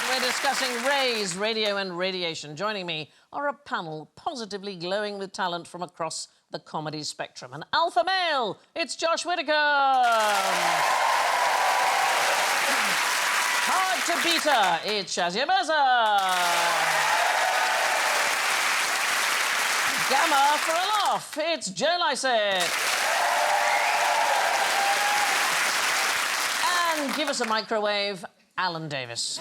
We're discussing rays, radio and radiation. Joining me are a panel positively glowing with talent from across the comedy spectrum. An alpha male, it's Josh Widdicombe. Hard to beat her, it's Shazia Mirza. Gamma for a laugh, it's Joe Lycett. And give us a microwave, Alan Davis.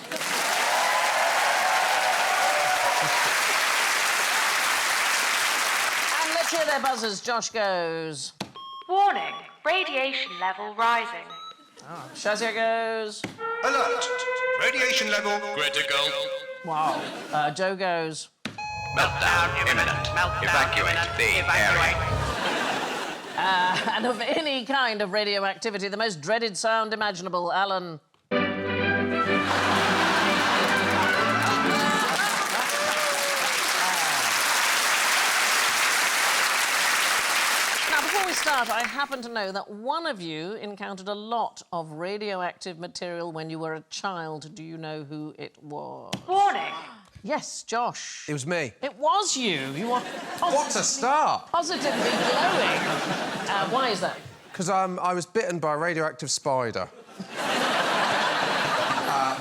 And let's hear their buzzers. Josh goes. Warning, radiation level rising. Oh, Shazia goes. Alert! Radiation level critical. Wow. Joe goes. Meltdown imminent. Evacuate the area. And of any kind of radioactivity, the most dreaded sound imaginable, Alan. Before we start, I happen to know that one of you encountered a lot of radioactive material when you were a child. Do you know who it was? Warning. Yes, Josh. It was me. It was you. You were What a start! positively glowing. Why is that? Because I was bitten by a radioactive spider.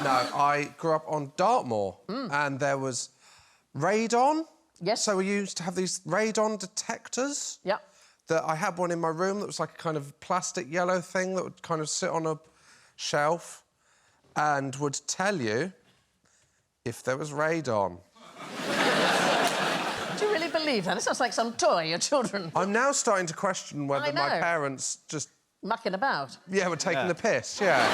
No, I grew up on Dartmoor, and there was radon. Yes. So we used to have these radon detectors. Yep. That I had one in my room that was like a kind of plastic yellow thing that would kind of sit on a shelf and would tell you if there was radon. Do you really believe that? It sounds like some toy your children... I'm now starting to question whether my parents just... mucking about. Yeah, were taking the piss, yeah.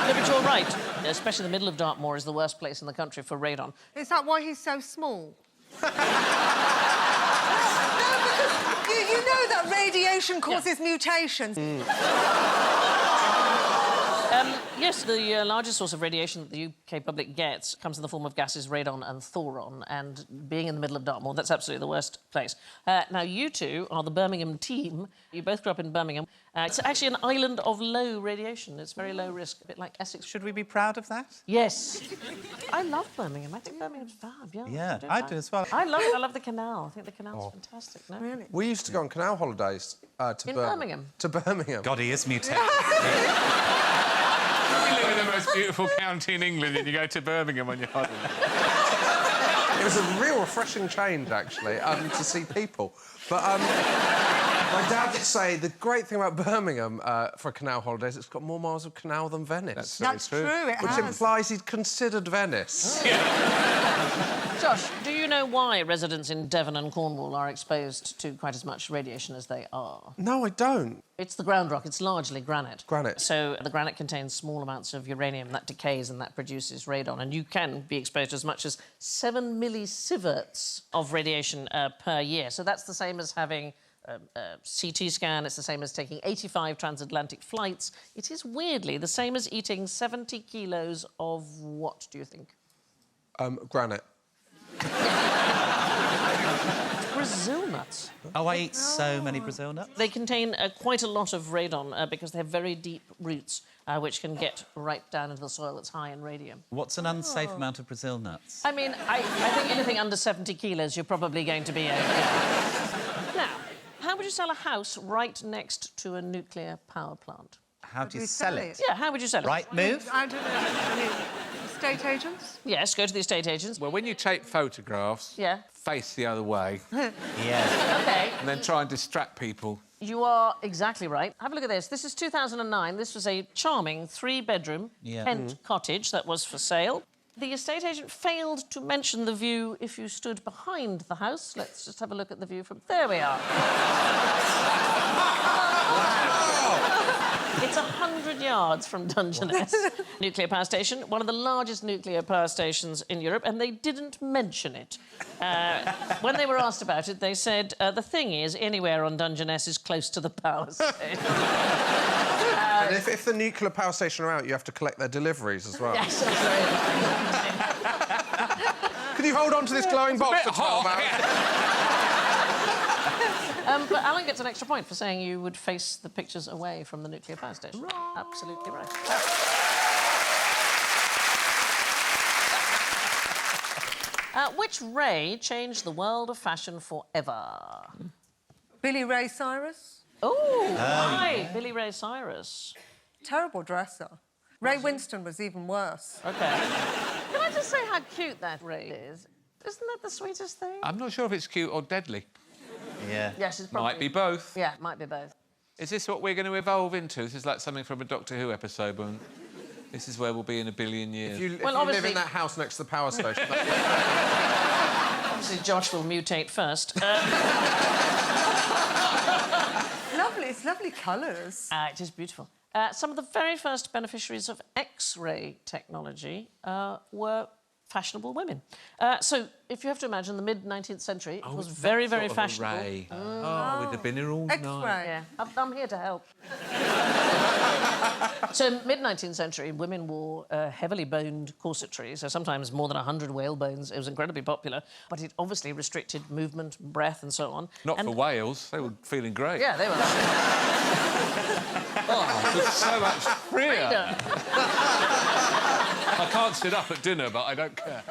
No, but you're right. Especially the middle of Dartmoor is the worst place in the country for radon. Is that why he's so small? You know that radiation causes mutations. Yes, the largest source of radiation that the UK public gets comes in the form of gases radon and thoron, and being in the middle of Dartmoor, that's absolutely the worst place. Now, you two are the Birmingham team. You both grew up in Birmingham. It's actually an island of low radiation. It's very low risk, a bit like Essex. Should we be proud of that? Yes. I love Birmingham. I think Birmingham's fab, yeah. Yeah, I do as well. I love the canal. I think the canal's fantastic, no? Really? We used to go on canal holidays to Birmingham? To Birmingham. God, he is mutated. You live in the most beautiful county in England and you go to Birmingham on your holiday. It was a real refreshing change, actually, to see people. But my dad would say the great thing about Birmingham for canal holidays, it's got more miles of canal than Venice. That's true, it Which has. implies he'd considered Venice. Josh, do you know why residents in Devon and Cornwall are exposed to quite as much radiation as they are? No, I don't. It's the ground rock. It's largely granite. Granite. So the granite contains small amounts of uranium that decays and that produces radon, and you can be exposed to as much as 7 millisieverts of radiation per year. So that's the same as having a CT scan. It's the same as taking 85 transatlantic flights. It is weirdly the same as eating 70 kilos of what, do you think? Granite. Brazil nuts. Oh, I eat so many Brazil nuts. They contain quite a lot of radon because they have very deep roots which can get right down into the soil that's high in radium. What's an unsafe amount of Brazil nuts? I mean, I think anything under 70 kilos, you're probably going to be OK. Now, how would you sell a house right next to a nuclear power plant? How do you sell it? Yeah, how would you sell it? Right move? I don't know. I mean, estate agents? Yes, go to the estate agents. Well, when you take photographs, Yeah. face the other way Yeah. OK. and then try and distract people. You are exactly right. Have a look at this. This is 2009. This was a charming three-bedroom Kent cottage that was for sale. The estate agent failed to mention the view if you stood behind the house. Let's just have a look at the view from... There we are. yards from Dungeness nuclear power station, one of the largest nuclear power stations in Europe, and they didn't mention it. When they were asked about it, they said, the thing is, anywhere on Dungeness is close to the power station. And if the nuclear power station are out, you have to collect their deliveries as well. Yes, that's right. Can you hold on to this glowing box for 12 hours? But Alan gets an extra point for saying you would face the pictures away from the nuclear power station. Right. Absolutely right. Which Ray changed the world of fashion forever? Billy Ray Cyrus? Oh, right, Billy Ray Cyrus. Terrible dresser. Ray Winston was even worse. OK. Can I just say how cute that Ray is? Isn't that the sweetest thing? I'm not sure if it's cute or deadly. Yeah. Yes, it's probably... Might be both. Yeah, might be both. Is this what we're going to evolve into? This is like something from a Doctor Who episode, when this is where we'll be in a billion years. If you Well, live in that house next to the power station... Obviously, Josh will mutate first. Lovely, it's lovely colours. It is beautiful. Some of the very first beneficiaries of X-ray technology were fashionable women. So, if you have to imagine, the mid-19th century, it was very, very fashionable. Ray. Oh, we'd have been here all night. X-ray. Yeah, I'm here to help. So, mid-19th century, women wore heavily boned corsetry, so sometimes more than 100 whale bones. It was incredibly popular, but it obviously restricted movement, breath, and so on. Not for whales. They were feeling great. Yeah, they were like... Oh, it was so much freer. Freedom. I can't sit up at dinner, but I don't care.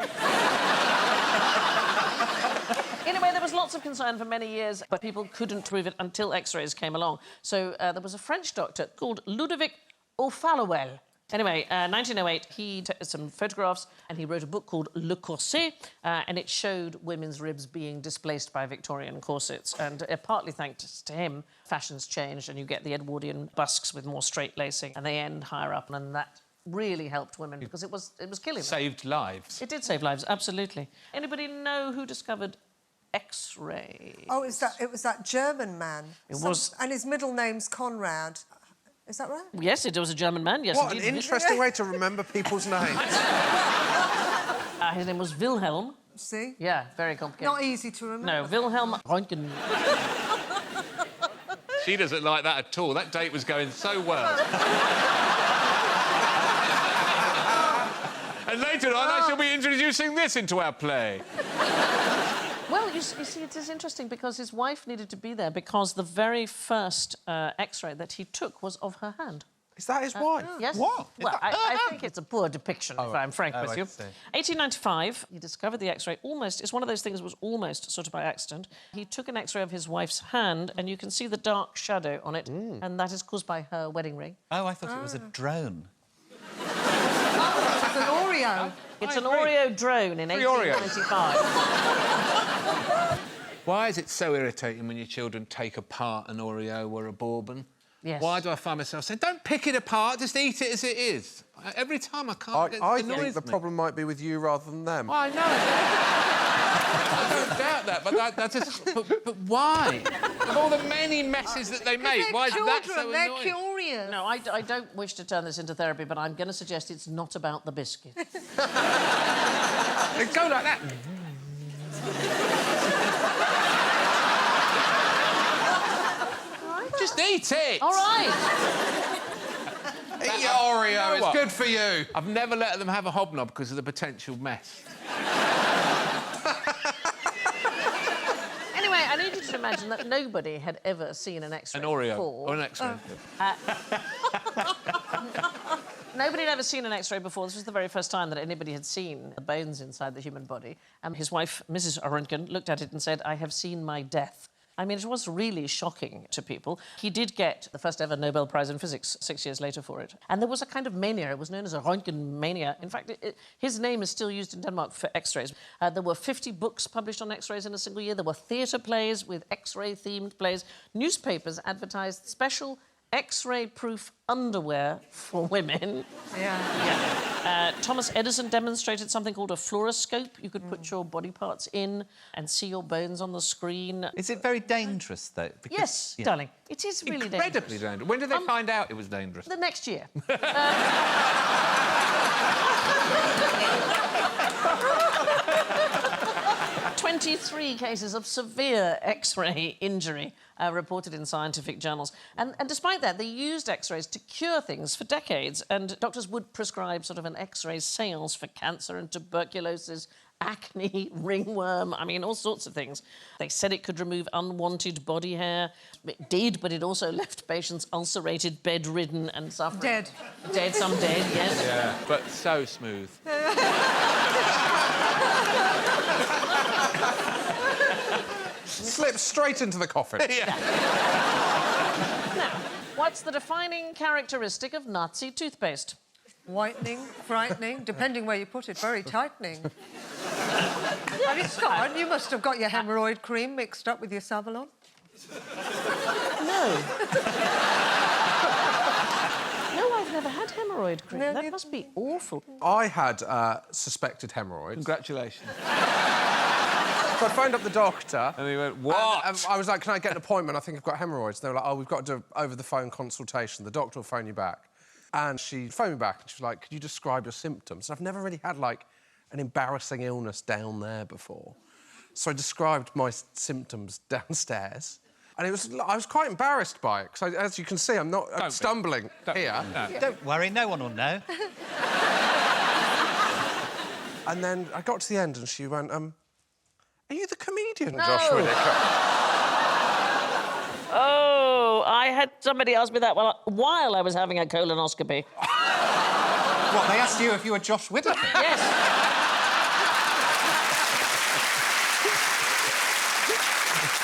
Anyway, there was lots of concern for many years, but people couldn't prove it until X-rays came along. So there was a French doctor called Ludovic O'Fallowell. Anyway, 1908, he took some photographs and he wrote a book called Le Corset, and it showed women's ribs being displaced by Victorian corsets. And partly thanks to him, fashions changed and you get the Edwardian busks with more straight lacing and they end higher up, and that really helped women because it was killing them. Saved lives. It did save lives, absolutely. Anybody know who discovered X-ray? Oh, it was that German man. It was. And his middle name's Conrad. Is that right? Yes, it was a German man, yes, What an indeed. interesting way to remember people's names. His name was Wilhelm. See? Yeah, very complicated. Not easy to remember. No, Wilhelm Röntgen. She doesn't like that at all. That date was going so well. And later on, I shall be introducing this into our play. Well, you see, it is interesting because his wife needed to be there because the very first X-ray that he took was of her hand. Is that his wife? Yes. What? Well, I think it's a poor depiction, if I'm frank with I you. see. 1895, he discovered the X-ray almost... It's one of those things that was almost sort of by accident. He took an X-ray of his wife's hand and you can see the dark shadow on it, and that is caused by her wedding ring. Oh, I thought it was a drone. It's an Oreo. It's an Oreo drone in 1895. Why is it so irritating when your children take apart an Oreo or a bourbon? Yes. Why do I find myself saying, don't pick it apart, just eat it as it is? Every time I can't... I think the problem might be with you rather than them. I know. I don't doubt that, but that's just... But why? Of all the many messes that they make, why is that so They're annoying? curious. No, I don't wish to turn this into therapy, but I'm going to suggest it's not about the biscuit. They go like that. Just eat it! All right. Eat your Oreo, You know it's what? good for you. I've never let them have a hobnob because of the potential mess. Anyway, I need you to imagine that nobody had ever seen an X-ray An Oreo before. or an X-ray. Nobody had ever seen an X-ray before. This was the very first time that anybody had seen the bones inside the human body. And his wife, Mrs. Röntgen, looked at it and said, "I have seen my death." I mean, it was really shocking to people. He did get the first ever Nobel Prize in Physics 6 years later for it. And there was a kind of mania. It was known as a Röntgen mania. In fact, his name is still used in Denmark for X-rays. There were 50 books published on X-rays in a single year. There were theatre plays with X-ray-themed plays. Newspapers advertised special X-ray-proof underwear for women. Yeah. Thomas Edison demonstrated something called a fluoroscope. You could put your body parts in and see your bones on the screen. Is it very dangerous, though? Because, Yes, darling, it is really Incredibly dangerous. dangerous. When did they find out it was dangerous? The next year. 23 cases of severe X-ray injury reported in scientific journals. And despite that, they used X-rays to cure things for decades. And doctors would prescribe sort of an X-ray seance for cancer and tuberculosis, acne, ringworm, I mean, all sorts of things. They said it could remove unwanted body hair. It did, but it also left patients ulcerated, bedridden and suffering. Dead. Dead, some dead, yes. Yeah, but so smooth. Slip straight into the coffin. Now, what's the defining characteristic of Nazi toothpaste? Whitening, frightening, depending where you put it, very tightening. I mean, Scott, you must have got your hemorrhoid cream mixed up with your Savalon. No. No, I've never had hemorrhoid cream. No, That must be awful. I had suspected hemorrhoids. Congratulations. So I phoned up the doctor. And he went, what? And I was like, can I get an appointment? I think I've got hemorrhoids. They were like, oh, we've got to do over-the-phone consultation. The doctor will phone you back. And she phoned me back and she was like, could you describe your symptoms? And I've never really had, like, an embarrassing illness down there before. So I described my symptoms downstairs. And I was quite embarrassed by it, because as you can see, I'm not stumbling here. No. Don't worry, no one will know. And then I got to the end and she went, are you the comedian, Josh Widdicombe? Oh, I had somebody ask me that while I was having a colonoscopy. What, they asked you if you were Josh Widdicombe? Yes.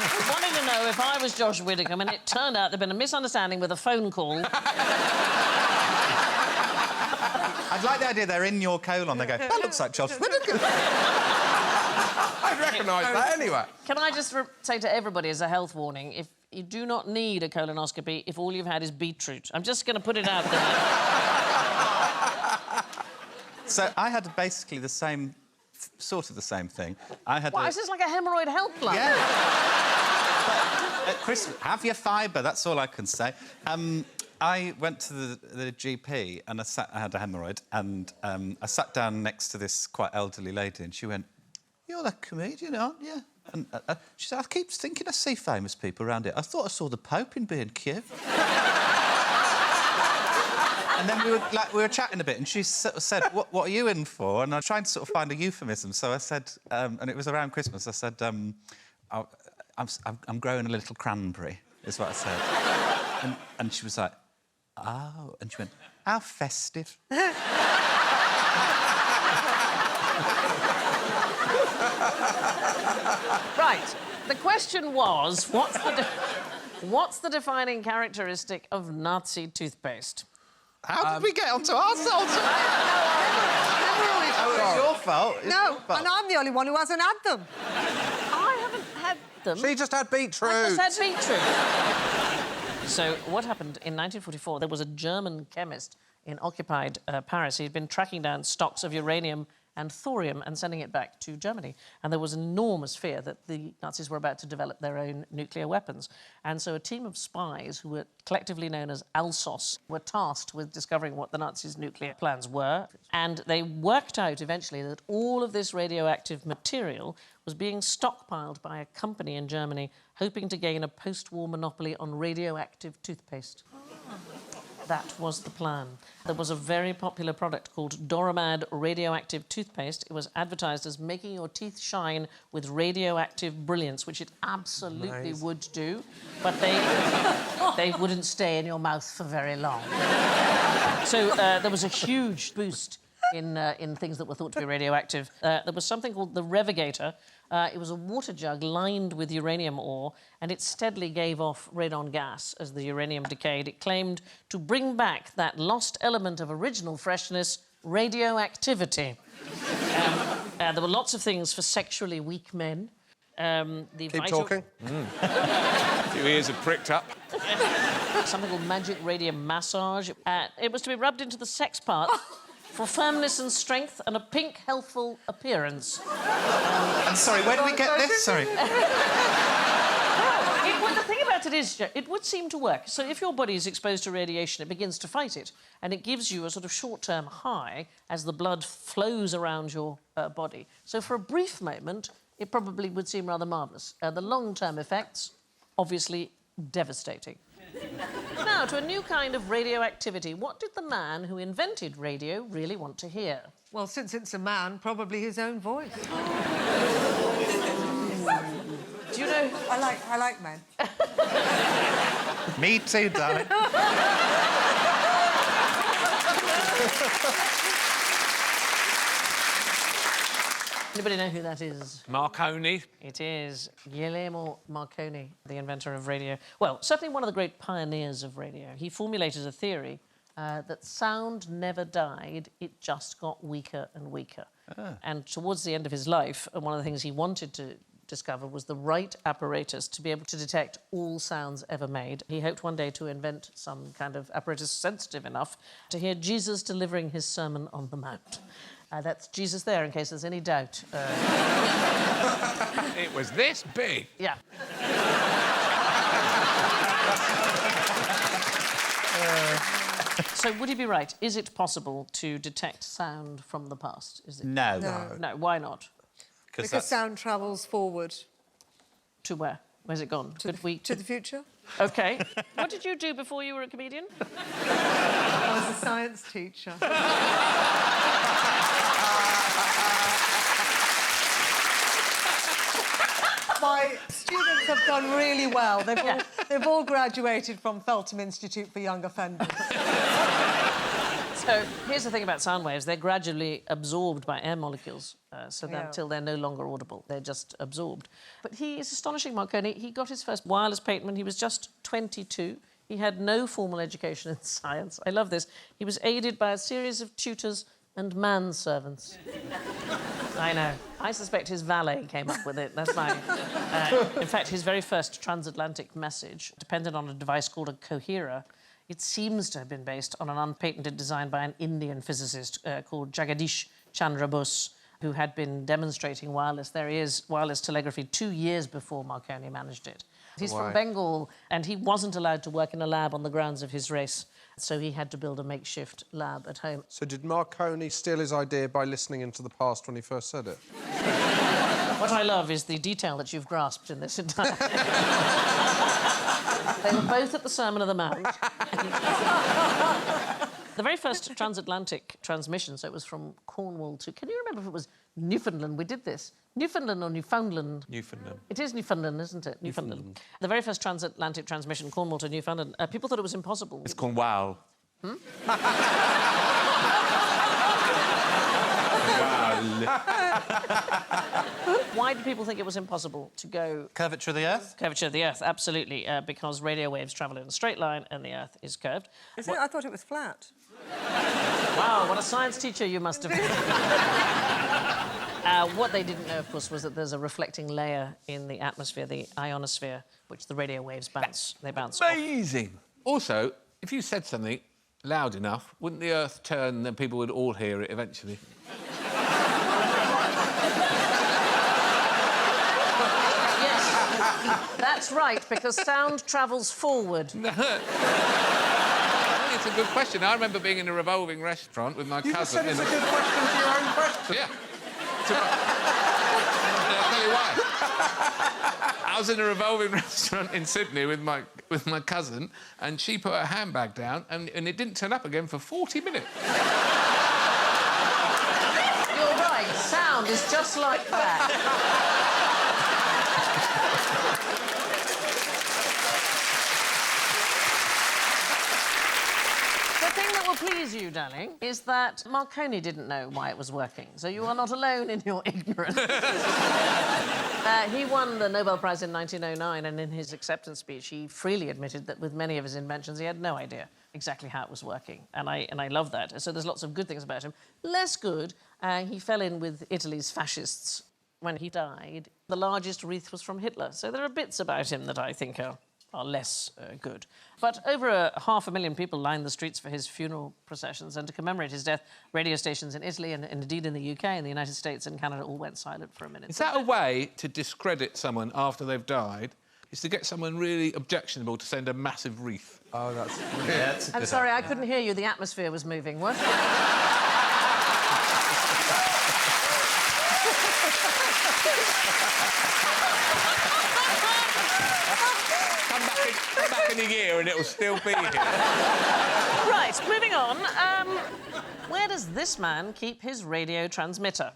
I wanted to know if I was Josh Widdicombe, and it turned out there'd been a misunderstanding with a phone call. I'd like the idea they're in your colon. They go, that looks like Josh Widdicombe. I'd recognise that anyway. Can I just say to everybody as a health warning, if you do not need a colonoscopy if all you've had is beetroot. I'm just going to put it out there. So I had basically the same, sort of the same thing. I had Is this like a hemorrhoid helpline? Yeah. At Christmas, have your fibre, that's all I can say. I went to the GP and I had a hemorrhoid, and I sat down next to this quite elderly lady and she went, you're that comedian, aren't you? And she said, I keep thinking I see famous people around here. I thought I saw the Pope in B&Q. And then we were chatting a bit, and she sort of said, what are you in for? And I tried to sort of find a euphemism, so I said, and it was around Christmas, I said, I'm growing a little cranberry, is what I said. And she was like, oh, and she went, how festive. Right. The question was, what's the defining characteristic of Nazi toothpaste? How did we get onto ourselves? Oh, it's your fault. It's No, your fault. and I'm the only one who hasn't had them. I haven't had them. She just had beetroot. I just had beetroot. So what happened in 1944, there was a German chemist in occupied Paris. He'd been tracking down stocks of uranium and thorium and sending it back to Germany. And there was enormous fear that the Nazis were about to develop their own nuclear weapons. And so a team of spies, who were collectively known as Alsos, were tasked with discovering what the Nazis' nuclear plans were. And they worked out eventually that all of this radioactive material was being stockpiled by a company in Germany hoping to gain a post-war monopoly on radioactive toothpaste. That was the plan. There was a very popular product called Doramad radioactive toothpaste. It was advertised as making your teeth shine with radioactive brilliance, which it absolutely would do, but they wouldn't stay in your mouth for very long. So there was a huge boost in things that were thought to be radioactive. There was something called the Revigator. It was a water jug lined with uranium ore, and it steadily gave off radon gas as the uranium decayed. It claimed to bring back that lost element of original freshness, radioactivity. There were lots of things for sexually weak men. Keep talking. A few ears have pricked up. Something called magic radium massage. It was to be rubbed into the sex part for firmness and strength and a pink, healthful appearance. I'm sorry, where did we get this? Sorry. The thing about it is, it would seem to work. So if your body is exposed to radiation, it begins to fight it, and it gives you a sort of short-term high as the blood flows around your body. So for a brief moment, it probably would seem rather marvellous. The long-term effects, obviously, devastating. Now, to a new kind of radioactivity. What did the man who invented radio really want to hear? Well, since it's a man, probably his own voice. Do you know... I like men. Me too, darling. Anybody know who that is? Marconi. It is Guillermo Marconi, the inventor of radio. Well, certainly one of the great pioneers of radio. He formulated a theory that sound never died, it just got weaker and weaker. And towards the end of his life, one of the things he wanted to discover was the right apparatus to be able to detect all sounds ever made. He hoped one day to invent some kind of apparatus sensitive enough to hear Jesus delivering his Sermon on the Mount. That's Jesus there, in case there's any doubt. It was this big. Yeah. So, would he be right? Is it possible to detect sound from the past? Is it? No. No, why not? Because sound travels forward. To where? Where's it gone? To the future. OK. What did you do before you were a comedian? I was a science teacher. My students have done really well. They've all graduated from Feltham Institute for Young Offenders. So here's the thing about sound waves. They're gradually absorbed by air molecules, until they're no longer audible. They're just absorbed. But he is astonishing, Marconi. He got his first wireless patent when he was just 22. He had no formal education in science. I love this. He was aided by a series of tutors and manservants. I know. I suspect his valet came up with it. That's fine. In fact, his very first transatlantic message depended on a device called a coherer. It seems to have been based on an unpatented design by an Indian physicist called Jagadish Chandra Bose, who had been demonstrating wireless telegraphy 2 years before Marconi managed it. He's from Bengal, and he wasn't allowed to work in a lab on the grounds of his race, so he had to build a makeshift lab at home. So did Marconi steal his idea by listening into the past when he first said it? What I love is the detail that you've grasped in this entire... They were both at the Sermon on the Mount. The very first transatlantic transmission, so it was from Cornwall to... Can you remember if it was Newfoundland? We did this. Newfoundland or Newfoundland? Newfoundland. It is Newfoundland, isn't it? Newfoundland. The very first transatlantic transmission, Cornwall to Newfoundland, people thought it was impossible. It's called wow. Hmm? Why did people think it was impossible to go... Curvature of the Earth? Curvature of the Earth, absolutely, because radio waves travel in a straight line and the Earth is curved. Is it? I thought it was flat. Wow, what a science teacher you must have been. What they didn't know, of course, was that there's a reflecting layer in the atmosphere, the ionosphere, which the radio waves bounce. They bounce off. Amazing. Also, if you said something loud enough, wouldn't the Earth turn and then people would all hear it eventually? Yes, that's right, because sound travels forward. It's a good question. I remember being in a revolving restaurant with my You cousin. said it's a good question to your own question. Yeah. I'll tell you why. I was in a revolving restaurant in Sydney with my cousin, and she put her handbag down, and it didn't turn up again for 40 minutes. You're right, sound is just like that. The thing that will please you, darling, is that Marconi didn't know why it was working, so you are not alone in your ignorance. He won the Nobel Prize in 1909, and in his acceptance speech, he freely admitted that with many of his inventions, he had no idea exactly how it was working, and I love that. So there's lots of good things about him. Less good, he fell in with Italy's fascists. When he died, the largest wreath was from Hitler, so there are bits about him that I think are are less good. But over 500,000 people lined the streets for his funeral processions, and to commemorate his death, radio stations in Italy and indeed in the UK and the United States and Canada all went silent for a minute. Is that a way to discredit someone after they've died? Is to get someone really objectionable to send a massive wreath? Oh, that's... Yeah, that's a I'm good sorry, idea. I couldn't hear you. The atmosphere was moving. What? Come back in a year and it'll still be here. Right, moving on. Where does this man keep his radio transmitter?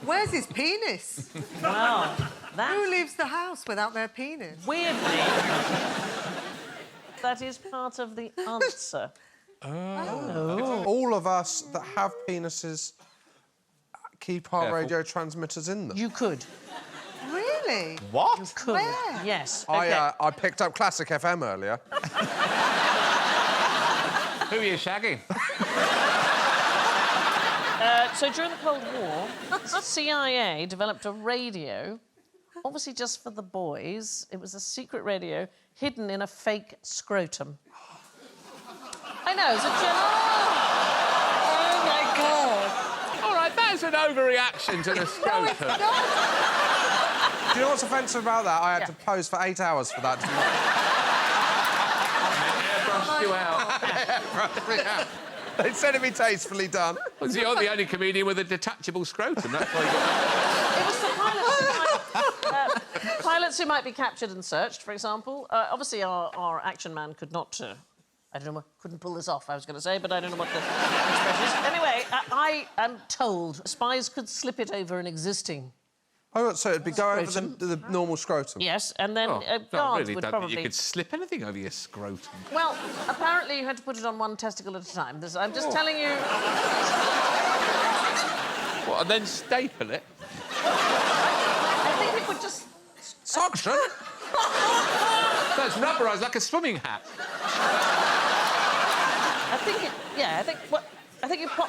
Where's his penis? Well, Who that leaves the house without their penis? weirdly, that is part of the answer. All of us that have penises keep our Careful. radio transmitters in them. You could. Really? What? Could. Where? Yes. Okay. I picked up Classic FM earlier. Who are you shagging? So during the Cold War, the CIA developed a radio, obviously just for the boys. It was a secret radio hidden in a fake scrotum. I know, it's a general... Oh, my God. All right, that's an overreaction to the scrotum. Do you know what's offensive about that? I had to pose for 8 hours for that. Brushed you out. They said it'd be tastefully done. Well, you're the only comedian with a detachable scrotum. That's why you It was for pilots who might be captured and searched, for example. Obviously, our action man could not... I don't know, couldn't pull this off, I was going to say, but I don't know what the expression is. Anyway, I am told spies could slip it over an existing... Oh, so it'd be go over Scrotum. the normal scrotum. Yes, and then not guards really would don't probably... think you could slip anything over your scrotum. Well, apparently you had to put it on one testicle at a time. I'm just telling you... What, and then staple it? I think it would just... Suction? That's rubberised like a swimming hat. I think it... Yeah, I think... What? I think you pop...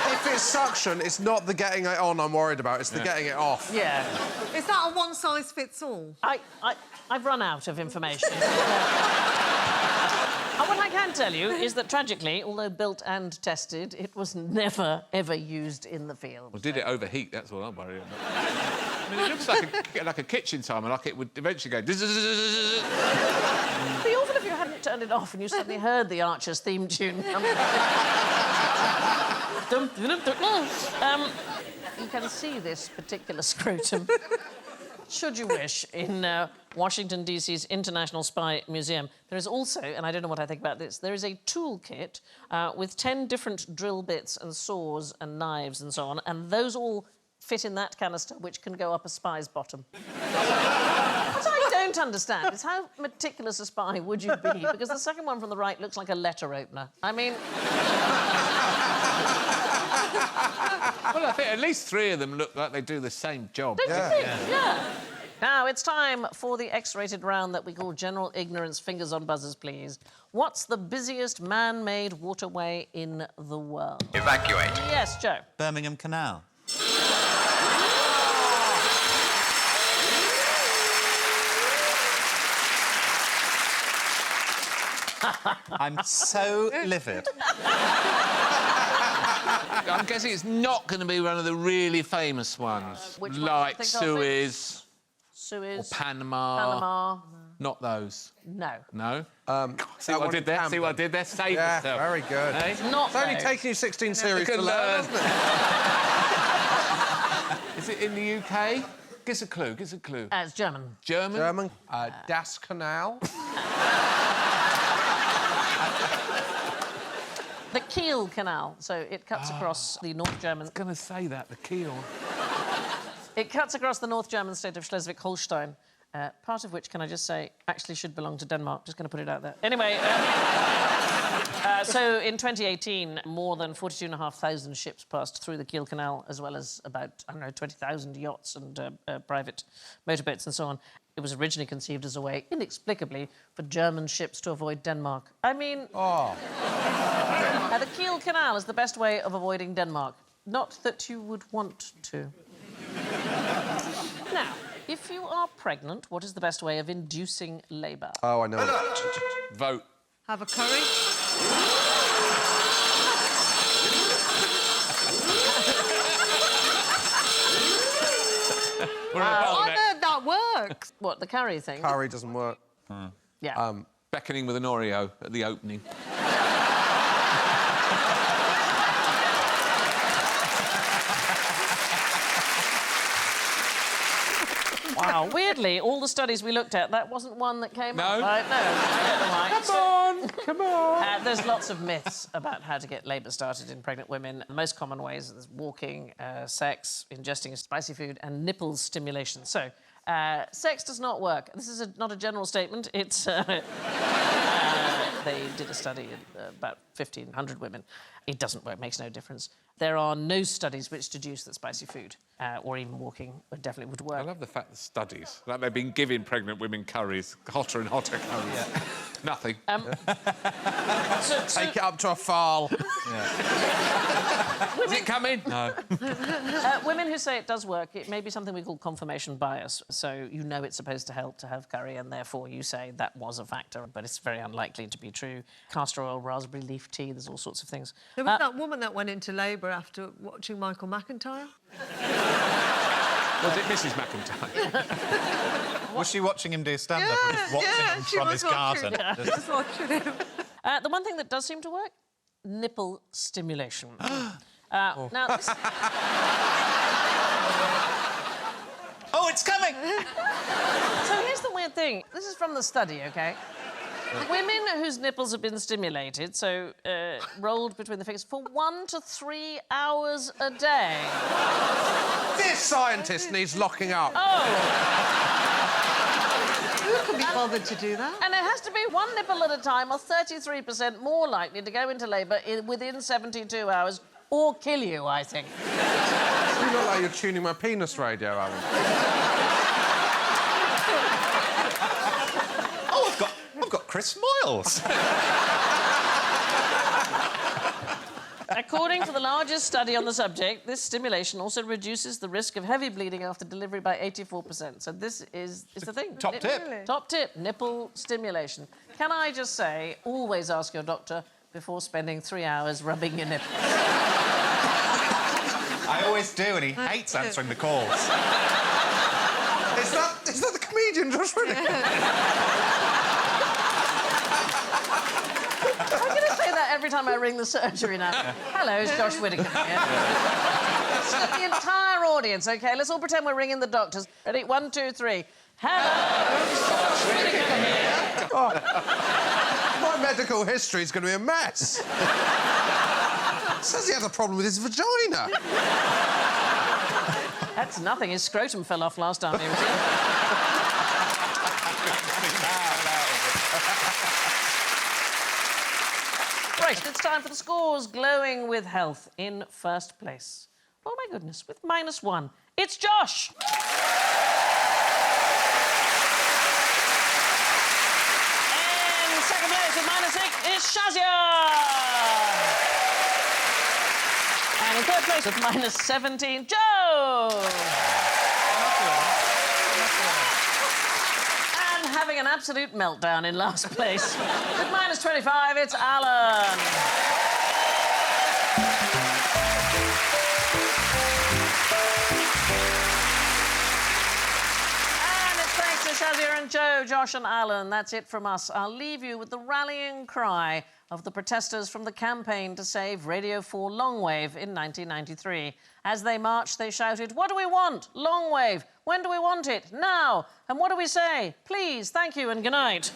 If it's suction, it's not the getting it on I'm worried about, it's the getting it off. Yeah. Is that a one-size-fits-all? I've run out of information. What I can tell you is that, tragically, although built and tested, it was never, ever used in the field. Well, did it overheat? That's what I'm worried about. I mean, it looks like a kitchen timer, like it would eventually go... It'd be awful if you hadn't turned it off and you suddenly heard the Archer's theme tune. You can see this particular scrotum, should you wish, in Washington, D.C.'s International Spy Museum. There is also, and I don't know what I think about this, there is a toolkit with 10 different drill bits and saws and knives and so on, and those all fit in that canister, which can go up a spy's bottom. What I don't understand is how meticulous a spy would you be, because the second one from the right looks like a letter opener. I mean... Well, I think at least 3 of them look like they do the same job. Don't you think? Yeah. Now, it's time for the X-rated round that we call General Ignorance. Fingers on buzzers, please. What's the busiest man-made waterway in the world? Evacuate. Yes, Joe. Birmingham Canal. I'm so livid. I'm guessing it's not going to be one of the really famous ones. Which one like do you think of, Suez Suez. or Panama. Panama. Not those. No. No? See that what I one did there? in See what I Camden. did there? Save Yeah, yourself. very good. Eh? Not It's only those. taken you 16 series can to learn, learn. hasn't it? Is it in the UK? Give us a clue, give us a clue. It's German. German? German. Das Canal. The Kiel Canal. So it cuts across the North German... Going to say that, the keel. It cuts across the North German state of Schleswig-Holstein, part of which, can I just say, actually should belong to Denmark. Just going to put it out there. Anyway, so in 2018, more than 42,500 ships passed through the Kiel Canal, as well as about, I don't know, 20,000 yachts and private motorboats and so on. It was originally conceived as a way, inexplicably, for German ships to avoid Denmark. I mean... Oh. The Kiel Canal is the best way of avoiding Denmark. Not that you would want to. Now, If you are pregnant, what is the best way of inducing labour? Oh, I know. Alert! Vote. Have a curry. We're in a I bottleneck. heard that works. What, the curry thing? Curry doesn't work. Yeah. Beckoning with an Oreo at the opening. Wow, weirdly, all the studies we looked at, that wasn't one that came up. No? Right? No. Right. Come on, come on. There's lots of myths about how to get labour started in pregnant women. The most common ways are walking, sex, ingesting spicy food, and nipple stimulation. So, sex does not work. This is not a general statement. It's... they did a study in about 1,500 women. It doesn't work, makes no difference. There are no studies which deduce that spicy food or even walking definitely would work. I love the fact that studies, like they've been giving pregnant women curries, hotter and hotter curries. Yeah. Nothing. Take it up to a file. Is it coming? No. Women who say it does work, it may be something we call confirmation bias. So you know it's supposed to help to have curry, and therefore you say that was a factor, but it's very unlikely to be true. Castor oil, raspberry leaf tea, there's all sorts of things. There was that woman that went into labour after watching Michael McIntyre. Was it Mrs. McIntyre? Was she watching him do stand-up or just watching him she from was his watching. garden? She was watching him. The one thing that does seem to work, nipple stimulation. Now, this... Oh, it's coming! So here's the weird thing. This is from the study, OK? Women whose nipples have been stimulated, so rolled between the fingers, for 1 to 3 hours a day. This scientist needs locking up. Who can be bothered to do that? And it has to be one nipple at a time, or 33% more likely to go into labour within 72 hours, or kill you, I think. You look like you're tuning my penis radio, Alan. Oh, I've got Chris Moyles. According to the largest study on the subject, this stimulation also reduces the risk of heavy bleeding after delivery by 84%. So this is the thing. Top tip. Really? Top tip, nipple stimulation. Can I just say, always ask your doctor before spending 3 hours rubbing your nipples. I always do, and he hates answering the calls. Is that the comedian Josh Widdicombe? I'm going to say that every time I ring the surgery now. Hello, it's Josh Widdicombe here. It's got the entire audience, OK? Let's all pretend we're ringing the doctors. Ready? 1, 2, 3. Hello, it's Josh Widdicombe here. My medical history is going to be a mess. Says he had a problem with his vagina. That's nothing. His scrotum fell off last time he was here. Right, it's time for the scores. Glowing with health in first place. Oh, my goodness, with -1. It's Josh! In second place with -6 is Shazia! And in third place with -17, Joe! And having an absolute meltdown in last place with -25, it's Alan. And it's thanks to Shazia and Joe, Josh and Alan. That's it from us. I'll leave you with the rallying cry of the protesters from the campaign to save Radio 4 Longwave in 1993. As they marched, they shouted, "What do we want? Longwave. When do we want it? Now. And what do we say? Please, thank you, and good night."